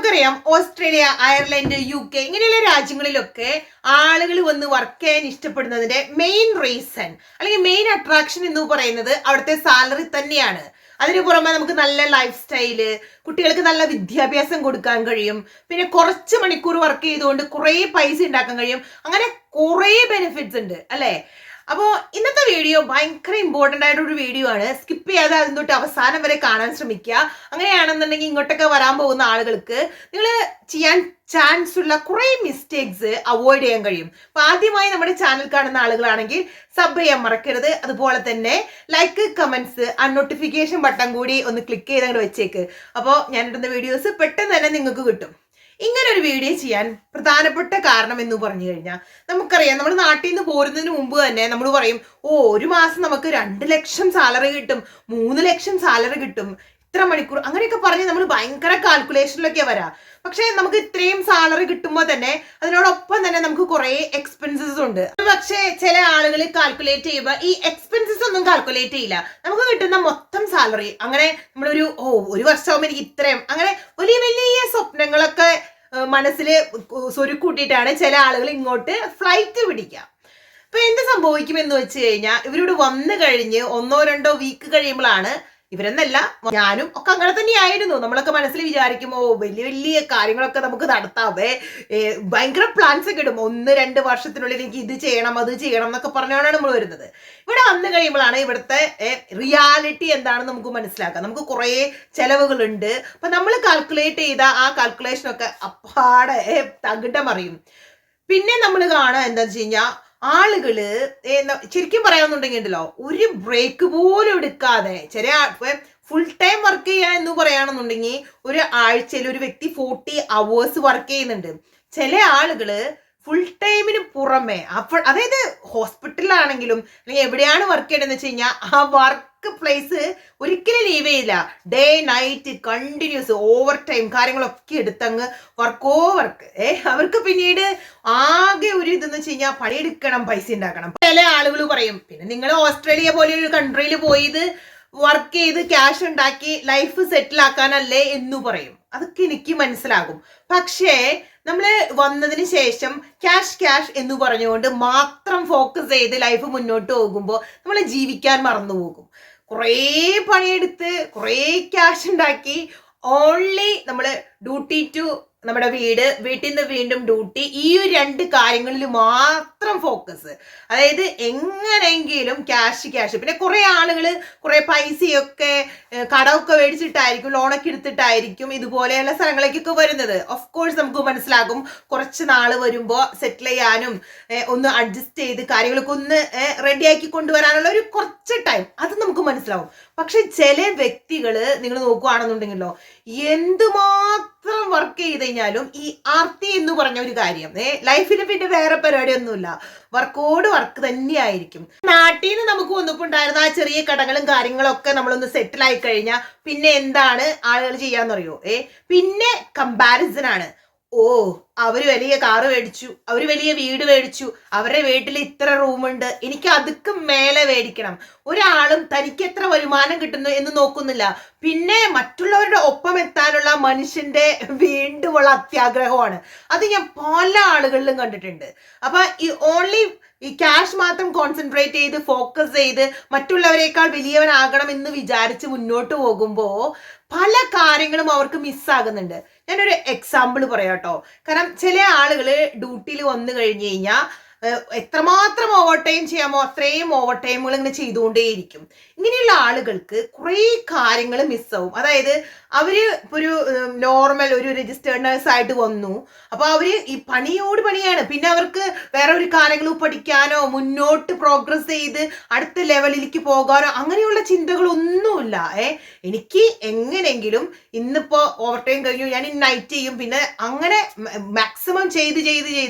നമുക്കറിയാം Australia, Ireland, UK ഇങ്ങനെയുള്ള രാജ്യങ്ങളിലൊക്കെ ആളുകൾ വന്ന് വർക്ക് ചെയ്യാൻ ഇഷ്ടപ്പെടുന്നതിന്റെ മെയിൻ റീസൺ അല്ലെങ്കിൽ മെയിൻ അട്രാക്ഷൻ എന്ന് പറയുന്നത് അവിടുത്തെ സാലറി തന്നെയാണ്. അതിനു പുറമെ നമുക്ക് നല്ല ലൈഫ് സ്റ്റൈല്, കുട്ടികൾക്ക് നല്ല വിദ്യാഭ്യാസം കൊടുക്കാൻ കഴിയും, പിന്നെ കുറച്ച് മണിക്കൂർ വർക്ക് ചെയ്തുകൊണ്ട് കുറേ പൈസ ഉണ്ടാക്കാൻ കഴിയും. അങ്ങനെ കുറേ ബെനിഫിറ്റ്സ് ഉണ്ട് അല്ലേ? അപ്പോൾ ഇന്നത്തെ വീഡിയോ ഭയങ്കര ഇമ്പോർട്ടൻ്റ് ആയിട്ടൊരു വീഡിയോ ആണ്. സ്കിപ്പ് ചെയ്യാതെ അതിന് തൊട്ട് അവസാനം വരെ കാണാൻ ശ്രമിക്കുക. അങ്ങനെയാണെന്നുണ്ടെങ്കിൽ ഇങ്ങോട്ടൊക്കെ വരാൻ പോകുന്ന ആളുകൾക്ക് നിങ്ങൾ ചെയ്യാൻ ചാൻസ് ഉള്ള കുറേ മിസ്റ്റേക്സ് അവോയ്ഡ് ചെയ്യാൻ കഴിയും. അപ്പൊ ആദ്യമായി നമ്മുടെ ചാനൽ കാണുന്ന ആളുകളാണെങ്കിൽ സബ് ചെയ്യാൻ മറക്കരുത്. അതുപോലെ തന്നെ ലൈക്ക്, കമന്റ്സ്, ആ നോട്ടിഫിക്കേഷൻ ബട്ടൺ കൂടി ഒന്ന് ക്ലിക്ക് ചെയ്ത് അങ്ങോട്ട് വെച്ചേക്ക്. അപ്പോൾ ഞാൻ ഇടുന്ന വീഡിയോസ് പെട്ടെന്ന് തന്നെ നിങ്ങൾക്ക് കിട്ടും. ഇങ്ങനെ ഒരു വീഡിയോ ചെയ്യാൻ പ്രധാനപ്പെട്ട കാരണം എന്ന് പറഞ്ഞു കഴിഞ്ഞാൽ നമുക്കറിയാം, നമ്മൾ നാട്ടിൽ നിന്ന് പോരുന്നതിന് മുമ്പ് തന്നെ നമ്മൾ പറയും, ഒരു മാസം നമുക്ക് 2 ലക്ഷം സാലറി കിട്ടും, 3 ലക്ഷം സാലറി കിട്ടും, ഇത്ര മണിക്കൂർ, അങ്ങനെയൊക്കെ പറഞ്ഞ് നമ്മൾ ഭയങ്കര കാൽക്കുലേഷനിലൊക്കെ വരാം. പക്ഷെ നമുക്ക് ഇത്രയും സാലറി കിട്ടുമ്പോൾ തന്നെ അതിനോടൊപ്പം തന്നെ നമുക്ക് കുറെ എക്സ്പെൻസസ് ഉണ്ട്. പക്ഷെ ചില ആളുകൾ കാൽക്കുലേറ്റ് ചെയ്യുമ്പോൾ ഈ എക്സ്പെൻസസ് ഒന്നും കാൽക്കുലേറ്റ് ചെയ്യില്ല. നമുക്ക് കിട്ടുന്ന മൊത്തം സാലറി അങ്ങനെ നമ്മളൊരു ഒരു വർഷമാകുമ്പോൾ എനിക്ക് ഇത്രയും, അങ്ങനെ വലിയ വലിയ സ്വപ്നങ്ങളൊക്കെ മനസ്സിൽ സ്വരുക്കൂട്ടിയിട്ടാണ് ചില ആളുകൾ ഇങ്ങോട്ട് ഫ്ലൈറ്റ് പിടിക്കുക. അപ്പൊ എന്ത് സംഭവിക്കും എന്ന് വെച്ച് കഴിഞ്ഞാൽ ഇവരോട് വന്നു കഴിഞ്ഞ് 1-2 വീക്ക് കഴിയുമ്പോഴാണ്, ഇവരെന്നല്ല ഞാനും ഒക്കെ അങ്ങനെ തന്നെയായിരുന്നു, നമ്മളൊക്കെ മനസ്സിൽ വിചാരിക്കുമോ വലിയ വലിയ കാര്യങ്ങളൊക്കെ നമുക്ക് നടത്താവേ, ഭയങ്കര പ്ലാൻസ് ഒക്കെ ഇടും, 1-2 വർഷത്തിനുള്ളിൽ എനിക്ക് ഇത് ചെയ്യണം അത് ചെയ്യണം എന്നൊക്കെ പറഞ്ഞാണ് നമ്മൾ വരുന്നത്. ഇവിടെ വന്നു കഴിയുമ്പോഴാണ് ഇവിടുത്തെ റിയാലിറ്റി എന്താണെന്ന് നമുക്ക് മനസ്സിലാക്കാം. നമുക്ക് കുറേ ചെലവുകളുണ്ട്. അപ്പൊ നമ്മൾ കാൽക്കുലേറ്റ് ചെയ്ത ആ കാൽക്കുലേഷനൊക്കെ അപ്പാടെ തകിടം മറിയും. പിന്നെ നമ്മൾ കാണുക എന്താ വെച്ച് കഴിഞ്ഞാൽ ആളുകള് ശരിക്കും പറയാമെന്നുണ്ടെങ്കിൽ ഉണ്ടല്ലോ, ഒരു ബ്രേക്ക് പോലും എടുക്കാതെ ഫുൾ ടൈം വർക്ക് ചെയ്യുക എന്ന് പറയുകയാണെന്നുണ്ടെങ്കിൽ ഒരു ആഴ്ചയിൽ ഒരു വ്യക്തി 40 hours വർക്ക് ചെയ്യുന്നുണ്ട്. ചില ആളുകള് ഫുൾ ടൈമിന് പുറമെ അതായത് ഹോസ്പിറ്റലിലാണെങ്കിലും അല്ലെങ്കിൽ എവിടെയാണ് വർക്ക് ചെയ്യണമെന്ന് വെച്ച് കഴിഞ്ഞാൽ ആ വർക്ക് പ്ലേസ് ഒരിക്കലും ലീവ് ചെയ്യില്ല. Day night continuous over time കാര്യങ്ങളൊക്കെ എടുത്തങ്ങ് വർക്ക്. അവർക്ക് പിന്നീട് ആകെ ഒരു ഇതെന്ന് വെച്ച് കഴിഞ്ഞാൽ പണിയെടുക്കണം, പൈസ ഉണ്ടാക്കണം. ചില ആളുകൾ പറയും, പിന്നെ നിങ്ങൾ ഓസ്ട്രേലിയ പോലെ ഒരു കൺട്രിയിൽ പോയത് വർക്ക് ചെയ്ത് ക്യാഷ് ഉണ്ടാക്കി ലൈഫ് സെറ്റിൽ ആക്കാനല്ലേ എന്ന് പറയും. അതൊക്കെ എനിക്ക് മനസ്സിലാകും. പക്ഷേ നമ്മൾ വന്നതിന് ശേഷം ക്യാഷ് എന്ന് പറഞ്ഞുകൊണ്ട് മാത്രം ഫോക്കസ് ചെയ്ത് ലൈഫ് മുന്നോട്ട് പോകുമ്പോൾ നമ്മൾ ജീവിക്കാൻ മറന്നു പോകും. കുറേ പണിയെടുത്ത് കുറേ ക്യാഷ് ഉണ്ടാക്കി ഓൺലി നമ്മൾ ഡ്യൂട്ടി ടു നമ്മുടെ വീട്ടിൽ നിന്ന് വീണ്ടും ഡ്യൂട്ടി, ഈ 2 കാര്യങ്ങളിൽ മാത്രം ഫോക്കസ്. അതായത് എങ്ങനെയെങ്കിലും ക്യാഷ്. പിന്നെ കുറെ ആളുകൾ കുറെ പൈസയൊക്കെ കടമൊക്കെ മേടിച്ചിട്ടായിരിക്കും, ലോണൊക്കെ എടുത്തിട്ടായിരിക്കും ഇതുപോലെയുള്ള സ്ഥലങ്ങളിലേക്കൊക്കെ വരുന്നത്. ഓഫ് കോഴ്സ് നമുക്ക് മനസ്സിലാകും, കുറച്ച് നാള് വരുമ്പോൾ സെറ്റിൽ ചെയ്യാനും ഒന്ന് അഡ്ജസ്റ്റ് ചെയ്ത് കാര്യങ്ങളൊക്കെ ഒന്ന് റെഡിയാക്കി കൊണ്ടുവരാനുള്ള ഒരു കുറച്ച് ടൈം അത് നമുക്ക് മനസ്സിലാവും. പക്ഷെ ചില വ്യക്തികള് നിങ്ങൾ നോക്കുകയാണെന്നുണ്ടെങ്കിലോ, എന്തുമാത്രം വർക്ക് ചെയ്ത് കഴിഞ്ഞാലും ഈ ആർത്തി എന്ന് പറഞ്ഞ ഒരു കാര്യം ലൈഫിൽ പിന്നെ വേറെ പരിപാടിയൊന്നുമില്ല, വർക്ക് തന്നെയായിരിക്കും. നാട്ടിൽ നിന്ന് നമുക്ക് വന്നപ്പോൾ ഉണ്ടായിരുന്ന ആ ചെറിയ കടകളും കാര്യങ്ങളൊക്കെ നമ്മളൊന്ന് സെറ്റിൽ ആയി കഴിഞ്ഞാൽ പിന്നെ എന്താണ് ആളുകൾ ചെയ്യാന്നറിയോ? പിന്നെ കമ്പാരിസൺ ആണ്. അവര് വലിയ കാറ് മേടിച്ചു, അവര് വലിയ വീട് മേടിച്ചു, അവരുടെ വീട്ടിൽ ഇത്ര റൂമുണ്ട്, എനിക്ക് അതൊക്കെ മേലെ മേടിക്കണം. ഒരാളും തനിക്ക് എത്ര വരുമാനം കിട്ടുന്നു എന്ന് നോക്കുന്നില്ല. പിന്നെ മറ്റുള്ളവരുടെ ഒപ്പം എത്താനുള്ള മനുഷ്യന്റെ വീണ്ടുമുള്ള അത്യാഗ്രഹമാണ്. അത് ഞാൻ പല ആളുകളിലും കണ്ടിട്ടുണ്ട്. അപ്പൊ ഈ ക്യാഷ് മാത്രം കോൺസെൻട്രേറ്റ് ചെയ്ത് ഫോക്കസ് ചെയ്ത് മറ്റുള്ളവരെക്കാൾ വലിയവനാകണം എന്ന് വിചാരിച്ച് മുന്നോട്ട് പോകുമ്പോൾ പല കാര്യങ്ങളും അവർക്ക് മിസ്സാകുന്നുണ്ട്. ഞാനൊരു എക്സാമ്പിൾ പറയാം കേട്ടോ. കാരണം ചില ആളുകള് ഡ്യൂട്ടിയിൽ വന്നു കഴിഞ്ഞു കഴിഞ്ഞാൽ എത്രമാത്രം ഓവർ ടൈം ചെയ്യാമോ അത്രയും ഓവർ ടൈമുകൾ ഇങ്ങനെ ചെയ്തുകൊണ്ടേയിരിക്കും. ഇങ്ങനെയുള്ള ആളുകൾക്ക് കുറേ കാര്യങ്ങൾ മിസ്സാവും. അതായത് അവര് ഒരു നോർമൽ ഒരു രജിസ്റ്റേർഡ് നേഴ്സ് ആയിട്ട് വന്നു, അപ്പൊ അവര് ഈ പണിയാണ്. പിന്നെ അവർക്ക് വേറെ ഒരു കാര്യങ്ങളും പഠിക്കാനോ മുന്നോട്ട് പ്രോഗ്രസ് ചെയ്ത് അടുത്ത ലെവലിലേക്ക് പോകാനോ അങ്ങനെയുള്ള ചിന്തകളൊന്നുമില്ല. എനിക്ക് എങ്ങനെയെങ്കിലും ഇന്നിപ്പോ ഓവർ ടൈം കഴിഞ്ഞു, ഞാൻ നൈറ്റ് ചെയ്യും, പിന്നെ അങ്ങനെ മാക്സിമം ചെയ്ത്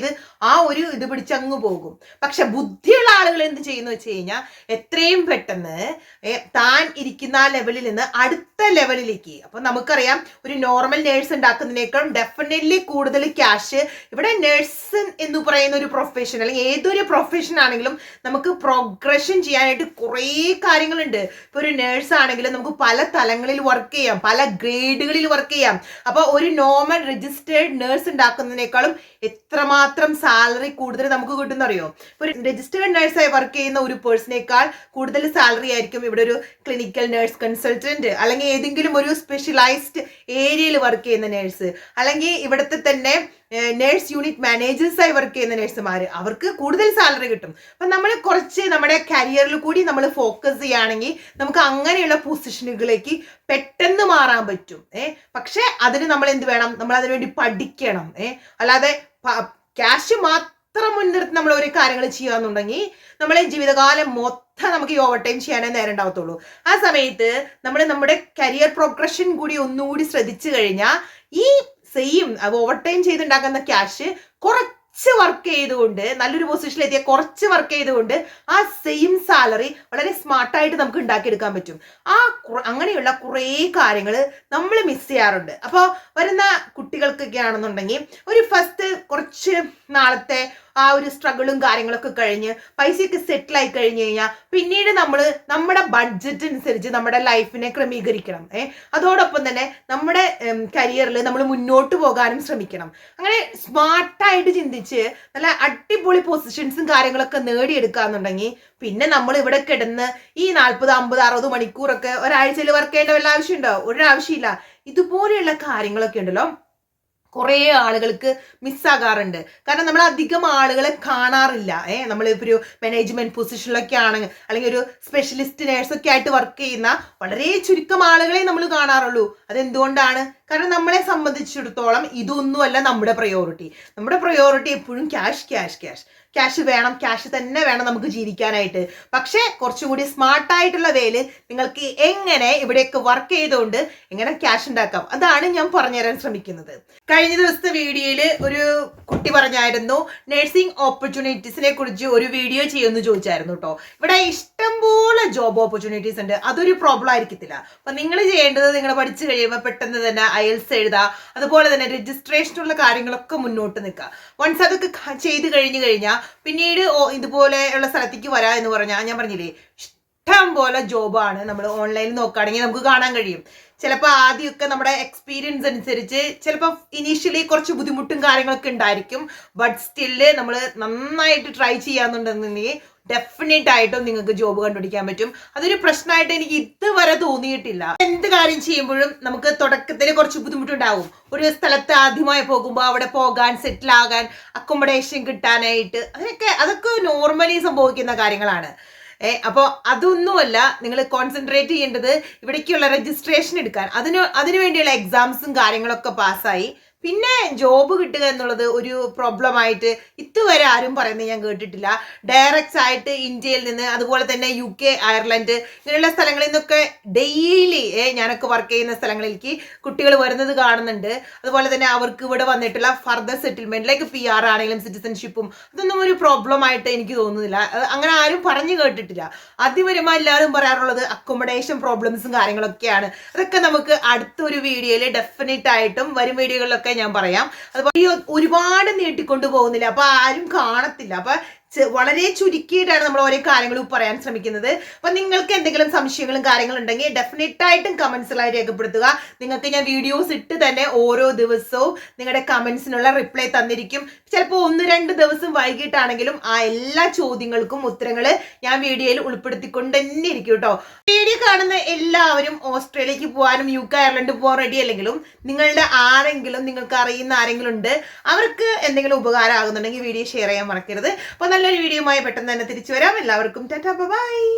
ആ ഒരു ഇത് പിടിച്ചങ്ങ് പോകും. പക്ഷെ ബുദ്ധിയുള്ള ആളുകൾ എന്ത് ചെയ്യുന്നു വെച്ച് കഴിഞ്ഞാൽ എത്രയും പെട്ടെന്ന് താൻ ഇരിക്കുന്ന ആ ലെവലിൽ നിന്ന് അടുത്ത ലെവലിലേക്ക്, അപ്പൊ നമുക്കറിയാം ഒരു നോർമൽ നേഴ്സ് ഉണ്ടാക്കുന്നതിനേക്കാൾ ഡെഫിനറ്റ്ലി കൂടുതൽ ക്യാഷ് ഇവിടെ നേഴ്സ് എന്ന് പറയുന്ന ഒരു പ്രൊഫഷൻ അല്ലെങ്കിൽ ഏതൊരു പ്രൊഫഷൻ ആണെങ്കിലും നമുക്ക് പ്രോഗ്രഷൻ ചെയ്യാനായിട്ട് കുറേ കാര്യങ്ങളുണ്ട്. ഇപ്പൊ ഒരു നേഴ്സ് ആണെങ്കിലും നമുക്ക് പല തലങ്ങളിൽ വർക്ക് ചെയ്യാം, പല ഗ്രേഡുകളിൽ വർക്ക് ചെയ്യാം. അപ്പൊ ഒരു നോർമൽ രജിസ്റ്റേർഡ് നേഴ്സ് ഉണ്ടാക്കുന്നതിനേക്കാളും എത്രമാത്രം സാലറി കൂടുതൽ നമുക്ക് കിട്ടുന്നറിയോ? ഒരു രജിസ്റ്റേർഡ് നേഴ്സായി വർക്ക് ചെയ്യുന്ന ഒരു പേഴ്സണേക്കാൾ കൂടുതൽ സാലറി ആയിരിക്കും ഇവിടെ ഒരു ക്ലിനിക്കൽ നേഴ്സ് കൺസൾട്ടന്റ് അല്ലെങ്കിൽ ഏതെങ്കിലും ഒരു സ്പെഷ്യലൈസ്ഡ് ഏരിയയിൽ വർക്ക് ചെയ്യുന്ന നേഴ്സ് അല്ലെങ്കിൽ ഇവിടുത്തെ തന്നെ നേഴ്സ് യൂണിറ്റ് മാനേജേഴ്സായി വർക്ക് ചെയ്യുന്ന നേഴ്സുമാർ, അവർക്ക് കൂടുതൽ സാലറി കിട്ടും. അപ്പം നമ്മൾ കുറച്ച് നമ്മുടെ കരിയറിൽ കൂടി നമ്മൾ ഫോക്കസ് ചെയ്യുകയാണെങ്കിൽ നമുക്ക് അങ്ങനെയുള്ള പൊസിഷനുകളിലേക്ക് പെട്ടെന്ന് മാറാൻ പറ്റും. പക്ഷെ അതിന് നമ്മൾ എന്ത് വേണം? നമ്മൾ അതിനുവേണ്ടി പഠിക്കണം. അല്ലാതെ ക്യാഷ് മാത്രം മുൻനിർത്തി നമ്മൾ ഒരു കാര്യങ്ങൾ ചെയ്യാന്നുണ്ടെങ്കിൽ നമ്മളെ ജീവിതകാലം മൊത്തം നമുക്ക് ഈ ഓവർ ടൈം ചെയ്യാനേ നേരം ഉണ്ടാവത്തുള്ളൂ. ആ സമയത്ത് നമ്മൾ നമ്മുടെ കരിയർ പ്രോഗ്രഷൻ കൂടി ഒന്നുകൂടി ശ്രദ്ധിച്ചു കഴിഞ്ഞാൽ ഈ സെയിം ഓവർ ടൈം ചെയ്തുണ്ടാക്കുന്ന ക്യാഷ് കുറച്ച് വർക്ക് ചെയ്തുകൊണ്ട് നല്ലൊരു പൊസിഷനിൽ എത്തിയ കുറച്ച് വർക്ക് ചെയ്തുകൊണ്ട് ആ സെയിം സാലറി വളരെ സ്മാർട്ടായിട്ട് നമുക്ക് ഉണ്ടാക്കിയെടുക്കാൻ പറ്റും. അങ്ങനെയുള്ള കുറേ കാര്യങ്ങൾ നമ്മൾ മിസ് ചെയ്യാറുണ്ട്. അപ്പോൾ വരുന്ന കുട്ടികൾക്കൊക്കെ ആണെന്നുണ്ടെങ്കിൽ ഒരു ഫസ്റ്റ് കുറച്ച് നാളത്തെ ആ ഒരു സ്ട്രഗിളും കാര്യങ്ങളൊക്കെ കഴിഞ്ഞ് പൈസയൊക്കെ സെറ്റിൽ ആയി കഴിഞ്ഞ് കഴിഞ്ഞാൽ പിന്നീട് നമ്മൾ നമ്മുടെ ബഡ്ജറ്റ് അനുസരിച്ച് നമ്മുടെ ലൈഫിനെ ക്രമീകരിക്കണം. അതോടൊപ്പം തന്നെ നമ്മുടെ കരിയറിൽ നമ്മൾ മുന്നോട്ട് പോകാനും ശ്രമിക്കണം. അങ്ങനെ സ്മാർട്ടായിട്ട് ചിന്തിച്ച് നല്ല അടിപൊളി പൊസിഷൻസും കാര്യങ്ങളൊക്കെ നേടിയെടുക്കാന്നുണ്ടെങ്കിൽ പിന്നെ നമ്മൾ ഇവിടെ കിടന്ന് ഈ 40, 50, 60 മണിക്കൂറൊക്കെ ഒരാഴ്ചയിൽ വർക്ക് ചെയ്യേണ്ട വല്ല ആവശ്യമുണ്ടോ? ഒരാവശ്യമില്ല. ഇതുപോലെയുള്ള കാര്യങ്ങളൊക്കെ ഉണ്ടല്ലോ കുറേ ആളുകൾക്ക് മിസ്സാകാറുണ്ട്. കാരണം നമ്മൾ അധികം ആളുകളെ കാണാറില്ല. നമ്മളിപ്പോൾ ഒരു മാനേജ്മെന്റ് പൊസിഷനിലൊക്കെ ആണെങ്കിൽ അല്ലെങ്കിൽ ഒരു സ്പെഷ്യലിസ്റ്റ് നേഴ്സൊക്കെ ആയിട്ട് വർക്ക് ചെയ്യുന്ന വളരെ ചുരുക്കം ആളുകളെ നമ്മൾ കാണാറുള്ളൂ. അതെന്തുകൊണ്ടാണ്? കാരണം നമ്മളെ സംബന്ധിച്ചിടത്തോളം ഇതൊന്നുമല്ല നമ്മുടെ പ്രയോറിറ്റി. നമ്മുടെ പ്രയോറിറ്റി എപ്പോഴും ക്യാഷ് ക്യാഷ് ക്യാഷ് ക്യാഷ് വേണം, ക്യാഷ് തന്നെ വേണം നമുക്ക് ജീവിക്കാനായിട്ട്. പക്ഷേ കുറച്ചുകൂടി സ്മാർട്ടായിട്ടുള്ള വേല് നിങ്ങൾക്ക് എങ്ങനെ ഇവിടെയൊക്കെ വർക്ക് ചെയ്തുകൊണ്ട് എങ്ങനെ ക്യാഷ് ഉണ്ടാക്കാം, അതാണ് ഞാൻ പറഞ്ഞുതരാൻ ശ്രമിക്കുന്നത്. കഴിഞ്ഞ ദിവസത്തെ വീഡിയോയിൽ ഒരു കുട്ടി പറഞ്ഞായിരുന്നു നഴ്സിംഗ് ഓപ്പർച്യൂണിറ്റീസിനെ കുറിച്ച് ഒരു വീഡിയോ ചെയ്യുമെന്ന് ചോദിച്ചായിരുന്നു കേട്ടോ. ഇവിടെ ഇഷ്ടംപോലെ ജോബ് ഓപ്പർച്യൂണിറ്റീസ് ഉണ്ട്, അതൊരു പ്രോബ്ലം ആയിരിക്കത്തില്ല. അപ്പൊ നിങ്ങൾ ചെയ്യേണ്ടത് നിങ്ങൾ പഠിച്ചു കഴിയുമ്പോൾ പെട്ടെന്ന് തന്നെ IELTS എഴുതുക, അതുപോലെ തന്നെ രജിസ്ട്രേഷനുള്ള കാര്യങ്ങളൊക്കെ മുന്നോട്ട് നിൽക്കുക. വൺസ് അതൊക്കെ ചെയ്ത് കഴിഞ്ഞാൽ പിന്നീട് ഇതുപോലെയുള്ള സ്ഥലത്തേക്ക് വരാ എന്ന് പറഞ്ഞാൽ ഞാൻ പറഞ്ഞില്ലേ ഇഷ്ടം പോലെ ജോബാണ് നമ്മൾ ഓൺലൈനിൽ നോക്കുകയാണെങ്കിൽ നമുക്ക് കാണാൻ കഴിയും. ചിലപ്പോൾ ആദ്യമൊക്കെ നമ്മുടെ എക്സ്പീരിയൻസ് അനുസരിച്ച് ചിലപ്പോൾ ഇനീഷ്യലി കുറച്ച് ബുദ്ധിമുട്ടും കാര്യങ്ങളൊക്കെ ഉണ്ടായിരിക്കും. ബട്ട് സ്റ്റില് നമ്മൾ നന്നായിട്ട് ട്രൈ ചെയ്യാന്നുണ്ടെന്നുണ്ടെങ്കിൽ ഡെഫിനറ്റ് ആയിട്ടും നിങ്ങൾക്ക് ജോബ് കണ്ടുപിടിക്കാൻ പറ്റും. അതൊരു പ്രശ്നമായിട്ട് എനിക്ക് ഇതുവരെ തോന്നിയിട്ടില്ല. എന്ത് കാര്യം ചെയ്യുമ്പോഴും നമുക്ക് തുടക്കത്തിൽ കുറച്ച് ബുദ്ധിമുട്ടുണ്ടാവും. ഒരു സ്ഥലത്ത് ആദ്യമായി പോകുമ്പോൾ അവിടെ പോകാൻ, സെറ്റിൽ ആകാൻ, അക്കോമഡേഷൻ കിട്ടാനായിട്ട് അതൊക്കെ നോർമലി സംഭവിക്കുന്ന കാര്യങ്ങളാണ്. അപ്പോൾ അതൊന്നുമല്ല നിങ്ങൾ കോൺസെൻട്രേറ്റ് ചെയ്യേണ്ടത് ഇവിടേക്കുള്ള രജിസ്ട്രേഷൻ എടുക്കാൻ. അതിനു വേണ്ടിയുള്ള എക്സാംസും കാര്യങ്ങളൊക്കെ പാസ്സായി പിന്നെ ജോബ് കിട്ടുക എന്നുള്ളത് ഒരു പ്രോബ്ലം ആയിട്ട് ഇതുവരെ ആരും പറയുന്നത് ഞാൻ കേട്ടിട്ടില്ല. ഡയറക്റ്റ് ആയിട്ട് ഇന്ത്യയിൽ നിന്ന് അതുപോലെ തന്നെ UK, അയർലൻഡ് ഇങ്ങനെയുള്ള സ്ഥലങ്ങളിൽ നിന്നൊക്കെ ഡെയിലി ഞാനൊക്കെ വർക്ക് ചെയ്യുന്ന സ്ഥലങ്ങളിലേക്ക് കുട്ടികൾ വരുന്നത് കാണുന്നുണ്ട്. അതുപോലെ തന്നെ അവർക്ക് ഇവിടെ വന്നിട്ടുള്ള ഫർദർ സെറ്റിൽമെന്റ് ലൈക്ക് PR ആണെങ്കിലും സിറ്റിസൺഷിപ്പും അതൊന്നും ഒരു പ്രോബ്ലം ആയിട്ട് എനിക്ക് തോന്നുന്നില്ല. അങ്ങനെ ആരും പറഞ്ഞു കേട്ടിട്ടില്ല. ആദ്യം വരുമ്പോൾ എല്ലാവരും പറയാറുള്ളത് അക്കോമഡേഷൻ പ്രോബ്ലംസും കാര്യങ്ങളൊക്കെയാണ്. അതൊക്കെ നമുക്ക് അടുത്തൊരു വീഡിയോയിൽ ഡെഫിനറ്റ് ആയിട്ടും വരും വീഡിയോകളിലൊക്കെ ഞാൻ പറയാം. അതുപോലെ ഒരുപാട് നീട്ടിക്കൊണ്ടു പോകുന്നില്ല, അപ്പൊ ആരും കാണത്തില്ല. അപ്പൊ വളരെ ചുരുക്കിയിട്ടാണ് നമ്മൾ ഓരോ കാര്യങ്ങളും പറയാൻ ശ്രമിക്കുന്നത്. അപ്പൊ നിങ്ങൾക്ക് എന്തെങ്കിലും സംശയങ്ങളും കാര്യങ്ങളും ഉണ്ടെങ്കിൽ ഡെഫിനറ്റ് ആയിട്ടും കമന്റ്സിലായി രേഖപ്പെടുത്തുക. നിങ്ങൾക്ക് ഞാൻ വീഡിയോസ് ഇട്ട് തന്നെ ഓരോ ദിവസവും നിങ്ങളുടെ കമന്റ്സിനുള്ള റിപ്ലൈ തന്നിരിക്കും. ചിലപ്പോൾ 1-2 ദിവസം വൈകിട്ടാണെങ്കിലും ആ എല്ലാ ചോദ്യങ്ങൾക്കും ഉത്തരങ്ങൾ ഞാൻ വീഡിയോയിൽ ഉൾപ്പെടുത്തിക്കൊണ്ട് തന്നെ ഇരിക്കും കേട്ടോ. വീഡിയോ കാണുന്ന എല്ലാവരും ഓസ്ട്രേലിയക്ക് പോകാനും UK, അയർലൻഡ് പോകാൻ റെഡി അല്ലെങ്കിലും നിങ്ങൾക്ക് അറിയുന്ന ആരെങ്കിലും ഉണ്ട് അവർക്ക് എന്തെങ്കിലും ഉപകാരം ആകുന്നുണ്ടെങ്കിൽ വീഡിയോ ഷെയർ ചെയ്യാൻ മറക്കരുത്. അപ്പൊ നല്ലൊരു വീഡിയോയുമായി പെട്ടെന്ന് തന്നെ തിരിച്ചു വരാം. എല്ലാവർക്കും ടാറ്റാ ബൈ.